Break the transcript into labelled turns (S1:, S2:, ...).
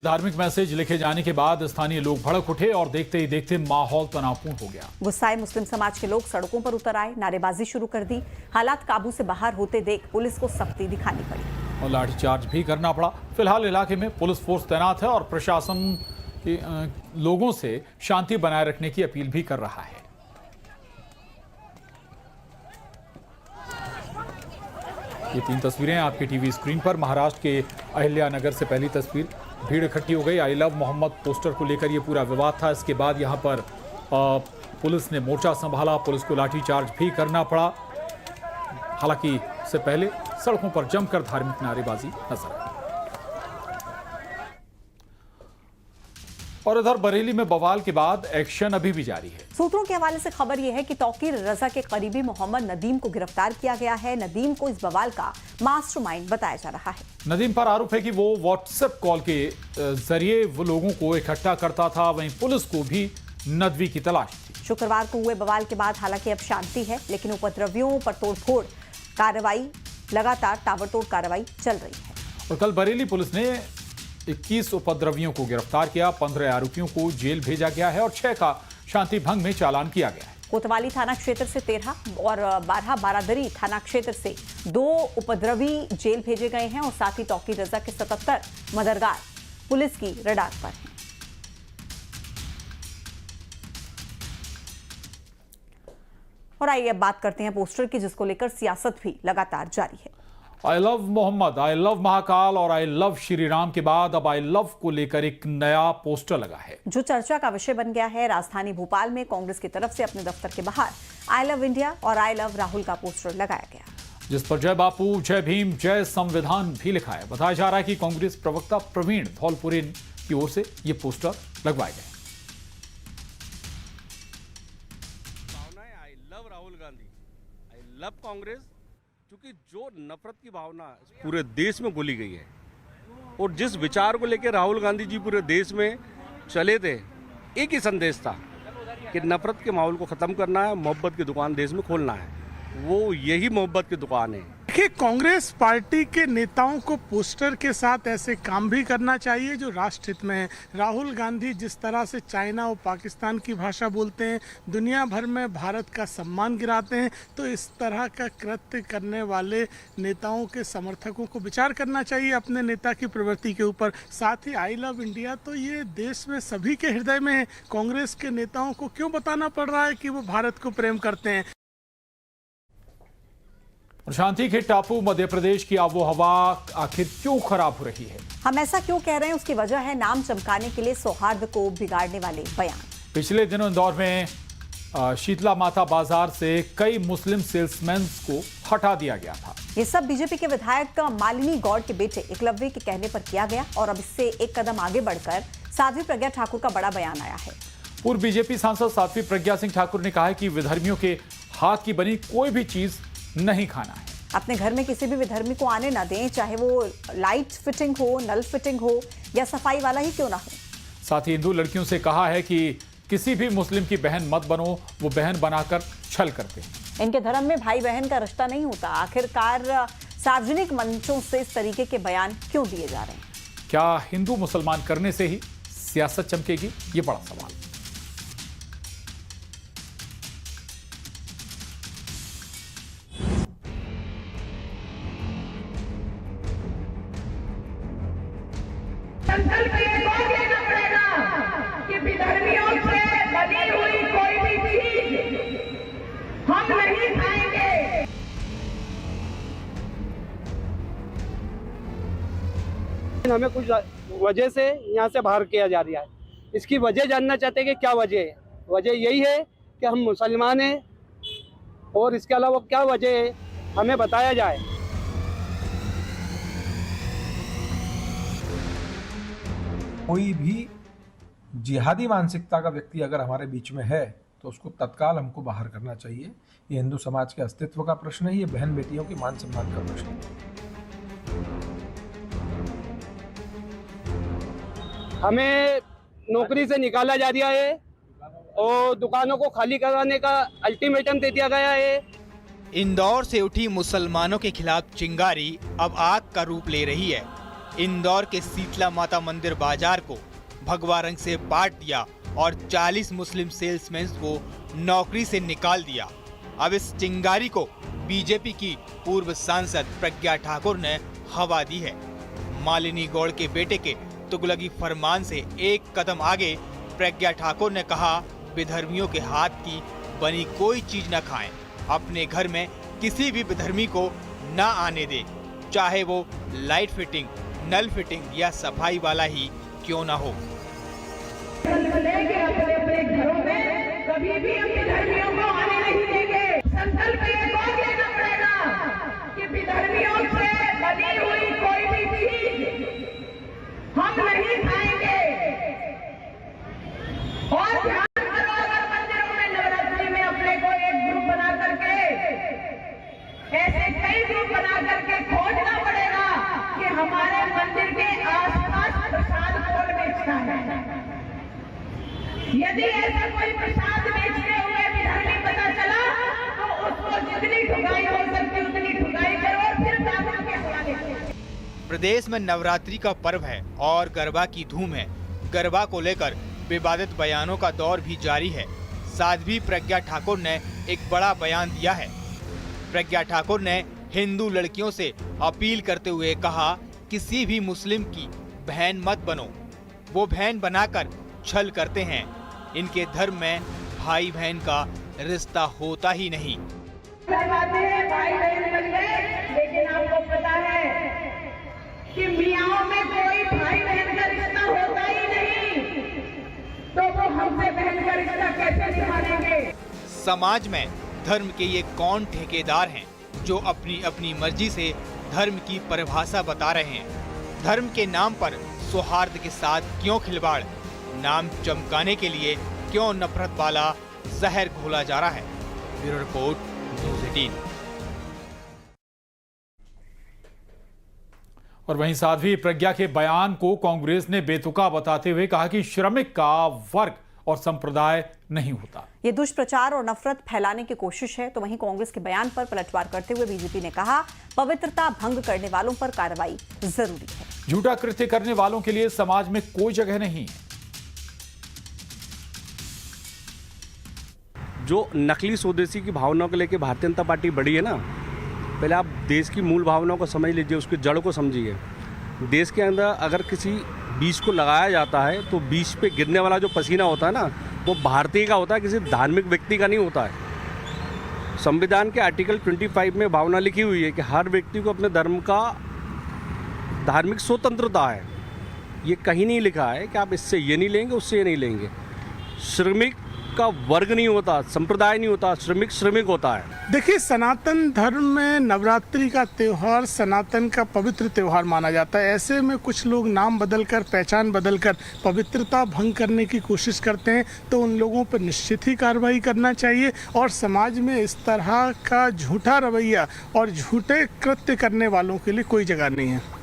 S1: धार्मिक मैसेज लिखे जाने के बाद स्थानीय लोग भड़क उठे और देखते ही देखते माहौल तनावपूर्ण हो गया।
S2: गुस्साए मुस्लिम समाज के लोग सड़कों पर उतर आए, नारेबाजी शुरू कर दी। हालात काबू से बाहर होते देख पुलिस को सख्ती दिखानी पड़ी
S1: और लाठीचार्ज भी करना पड़ा। फिलहाल इलाके में पुलिस फोर्स तैनात है और प्रशासन लोगों से शांति बनाए रखने की अपील भी कर रहा है। ये 3 तस्वीरें आपकी टीवी स्क्रीन पर। महाराष्ट्र के अहिल्यानगर से पहली तस्वीर। भीड़ इकट्ठी हो गई। आई लव मोहम्मद पोस्टर को लेकर यह पूरा विवाद था। इसके बाद यहां पर पुलिस ने मोर्चा संभाला। पुलिस को लाठीचार्ज भी करना पड़ा। हालांकि इससे पहले सड़कों पर जमकर धार्मिक नारेबाजी नजर आई। और इधर बरेली में बवाल के बाद एक्शन अभी भी जारी है।
S2: सूत्रों के हवाले से खबर यह है कि तौकीर रजा के करीबी मोहम्मद नदीम को गिरफ्तार किया गया है। नदीम को इस बवाल का मास्टरमाइंड बताया जा रहा है।
S1: नदीम पर आरोप है कि वो व्हाट्सएप कॉल के जरिए वो लोगों को इकट्ठा करता था। वहीं पुलिस को भी नदवी की तलाश थी।
S2: शुक्रवार को हुए बवाल के बाद हालांकि अब शांति है, लेकिन उपद्रवियों पर तोड़फोड़ कार्रवाई लगातार ताबड़तोड़ कार्रवाई चल रही है।
S1: और कल बरेली पुलिस ने 21 उपद्रवियों को गिरफ्तार किया। 15 आरोपियों को जेल भेजा गया है और 6 का शांति भंग में चालान किया गया है।
S2: कोतवाली थाना क्षेत्र से 13 और 12 बारादरी थाना क्षेत्र से 2 उपद्रवी जेल भेजे गए हैं और साथ ही तौकीर रजा के 77 मदरगार पुलिस की रडार पर हैं। और आइए अब बात करते हैं पोस्टर की, जिसको लेकर सियासत भी लगातार जारी है।
S1: I love Mohammed, I love Mahakal और आई लव श्री राम के बाद अब आई लव को लेकर एक नया पोस्टर लगा है,
S2: जो चर्चा का विषय बन गया है। राजधानी भोपाल में कांग्रेस की तरफ से अपने दफ्तर के बाहर आई लव इंडिया और आई लव राहुल का पोस्टर लगाया गया,
S1: जिस पर जय बापू, जय भीम, जय संविधान भी लिखा है। बताया जा रहा है कि कांग्रेस प्रवक्ता प्रवीण धौलपुरे की ओर से ये पोस्टर लगवाए गए।
S3: I love Rahul Gandhi, I love Congress, क्योंकि जो नफरत की भावना पूरे देश में घुली गई है और जिस विचार को लेकर राहुल गांधी जी पूरे देश में चले थे, एक ही संदेश था कि नफरत के माहौल को खत्म करना है, मोहब्बत की दुकान देश में खोलना है। वो यही मोहब्बत की दुकान है।
S4: देखिए, कांग्रेस पार्टी के नेताओं को पोस्टर के साथ ऐसे काम भी करना चाहिए जो राष्ट्र हित में है। राहुल गांधी जिस तरह से चाइना और पाकिस्तान की भाषा बोलते हैं, दुनिया भर में भारत का सम्मान गिराते हैं, तो इस तरह का कृत्य करने वाले नेताओं के समर्थकों को विचार करना चाहिए अपने नेता की प्रवृत्ति के ऊपर। साथ ही आई लव इंडिया तो ये देश में सभी के हृदय में है। कांग्रेस के नेताओं को क्यों बताना पड़ रहा है कि वो भारत को प्रेम करते हैं।
S1: शांति के टापू मध्य प्रदेश की आबो हवा आखिर क्यों खराब हो रही है?
S2: हम ऐसा क्यों कह रहे हैं, उसकी वजह है नाम चमकाने के लिए सौहार्द को बिगाड़ने वाले बयान।
S1: पिछले दिनों इंदौर में शीतला माता बाजार से कई मुस्लिम सेल्समैन को हटा दिया गया था।
S2: ये सब बीजेपी के विधायक मालिनी गौड़ के बेटे एकलव्य के कहने पर किया गया और अब इससे एक कदम आगे बढ़कर साध्वी प्रज्ञा ठाकुर का बड़ा बयान आया है। पूर्व
S1: बीजेपी सांसद साध्वी प्रज्ञा सिंह ठाकुर ने कहा है कि विधर्मियों के हाथ की बनी कोई भी चीज नहीं खाना है।
S2: अपने घर में किसी भी विधर्मी को आने ना दें, चाहे वो लाइट फिटिंग हो, नल फिटिंग हो या सफाई वाला ही क्यों ना हो।
S1: साथ ही हिंदू लड़कियों से कहा है कि किसी भी मुस्लिम की बहन मत बनो, वो बहन बनाकर छल करते हैं।
S2: इनके धर्म में भाई बहन का रिश्ता नहीं होता। आखिरकार सार्वजनिक मंचों से इस तरीके के बयान क्यों दिए जा रहे हैं?
S1: क्या हिंदू मुसलमान करने से ही सियासत चमकेगी? ये बड़ा सवाल।
S5: संकल्प एक और लेना पड़ेगा कि विधर्मियों से बनी हुई कोई भी चीज हम नहीं खाएंगे।
S6: हमें कुछ वजह से यहाँ से बाहर किया जा रहा है। इसकी वजह जानना चाहते हैं कि क्या वजह है। वजह यही है कि हम मुसलमान हैं और इसके अलावा क्या वजह है हमें बताया जाए।
S7: कोई भी जिहादी मानसिकता का व्यक्ति अगर हमारे बीच में है तो उसको तत्काल हमको बाहर करना चाहिए। ये हिंदू समाज के अस्तित्व का प्रश्न है, ये बहन बेटियों की मान सम्मान का प्रश्न है।
S6: हमें नौकरी से निकाला जा रहा है और दुकानों को खाली कराने का अल्टीमेटम दे दिया गया है।
S8: इंदौर से उठी मुसलमानों के खिलाफ चिंगारी अब आग का रूप ले रही है। इंदौर के शीतला माता मंदिर बाजार को भगवा रंग से बांट दिया और 40 मुस्लिम सेल्समैन को नौकरी से निकाल दिया। अब इस चिंगारी को बीजेपी की पूर्व सांसद प्रज्ञा ठाकुर ने हवा दी है। मालिनी गौड़ के बेटे के तुगलकी फरमान से एक कदम आगे प्रज्ञा ठाकुर ने कहा, विधर्मियों के हाथ की बनी कोई चीज न खाएं, अपने घर में किसी भी विधर्मी को न आने दे, चाहे वो लाइट फिटिंग, नल फिटिंग या सफाई वाला ही क्यों न हो।
S5: अपने घरों में कभी भी हम विधर्मियों को आने नहीं देंगे। संकल्प एक और लेना पड़ेगा कि विधर्मियों से बनी हुई कोई भी चीज हम नहीं खाएंगे। और ध्यान करो, अगर मंदिरों में नवरात्रि में अपने को एक ग्रुप बना करके, ऐसे कई ग्रुप बना करके खोजना पड़ेगा कि हमारे मंदिर के आसपास प्रसाद कौन बेचता है। यदि ऐसा कोई प्रसाद बेचते हुए विधर्मी पता चला तो उसको जितनी ठुकाई हो सकती उतनी ठुकाई करो और फिर कानून के हवाले करो।
S8: प्रदेश में नवरात्रि का पर्व है और गरबा की धूम है। गरबा को लेकर विवादित बयानों का दौर भी जारी है। साध्वी प्रज्ञा ठाकुर ने एक बड़ा बयान दिया है। प्रज्ञा ठाकुर ने हिंदू लड़कियों से अपील करते हुए कहा, किसी भी मुस्लिम की बहन मत बनो, वो बहन बनाकर छल करते हैं। इनके धर्म में भाई बहन का रिश्ता होता ही नहीं।
S5: भाई बहन बन गए, लेकिन आपको पता है कि मियाओं में कोई भाई बहन का रिश्ता होता ही नहीं, तो वो हमसे बहन का रिश्ता कैसे निभाएंगे।
S8: समाज में धर्म के ये कौन ठेकेदार हैं जो अपनी अपनी मर्जी से धर्म की परिभाषा बता रहे हैं। धर्म के नाम पर सौहार्द के साथ क्यों खिलवाड़, नाम चमकाने के लिए क्यों नफरत वाला जहर घोला जा रहा है। Bureau report, news 18।
S1: और वहीं साध्वी प्रज्ञा के बयान को कांग्रेस ने बेतुका बताते हुए कहा कि श्रमिक का वर्ग और संप्रदाय नहीं होता।
S2: ये दुष्प्रचार और नफरत फैलाने की कोशिश है। तो वहीं कांग्रेस के बयान पर पलटवार करते हुए बीजेपी ने कहा, पवित्रता भंग करने वालों पर कार्रवाई जरूरी है।
S1: झूठा कृत्य करने वालों के लिए समाज में कोई जगह नहीं।
S3: जो नकली स्वदेशी की भावनाओं को लेकर भारतीय जनता पार्टी बढ़ी है ना, पहले आप देश की मूल भावनाओं को समझ लीजिए, उसकी जड़ को समझिए। देश के अंदर अगर किसी बीज को लगाया जाता है तो बीज पे गिरने वाला जो पसीना होता है ना, वो भारतीय का होता है, किसी धार्मिक व्यक्ति का नहीं होता है। संविधान के आर्टिकल 25 में भावना लिखी हुई है कि हर व्यक्ति को अपने धर्म का धार्मिक स्वतंत्रता है। ये कहीं नहीं लिखा है कि आप इससे ये नहीं लेंगे, उससे ये नहीं लेंगे। श्रमिक का वर्ग नहीं होता, संप्रदाय नहीं होता, श्रमिक श्रमिक होता है।
S4: देखिए, सनातन धर्म में नवरात्रि का त्योहार सनातन का पवित्र त्योहार माना जाता है। ऐसे में कुछ लोग नाम बदलकर, पहचान बदलकर पवित्रता भंग करने की कोशिश करते हैं, तो उन लोगों पर निश्चित ही कार्रवाई करना चाहिए। और समाज में इस तरह का झूठा रवैया और झूठे कृत्य करने वालों के लिए कोई जगह नहीं है।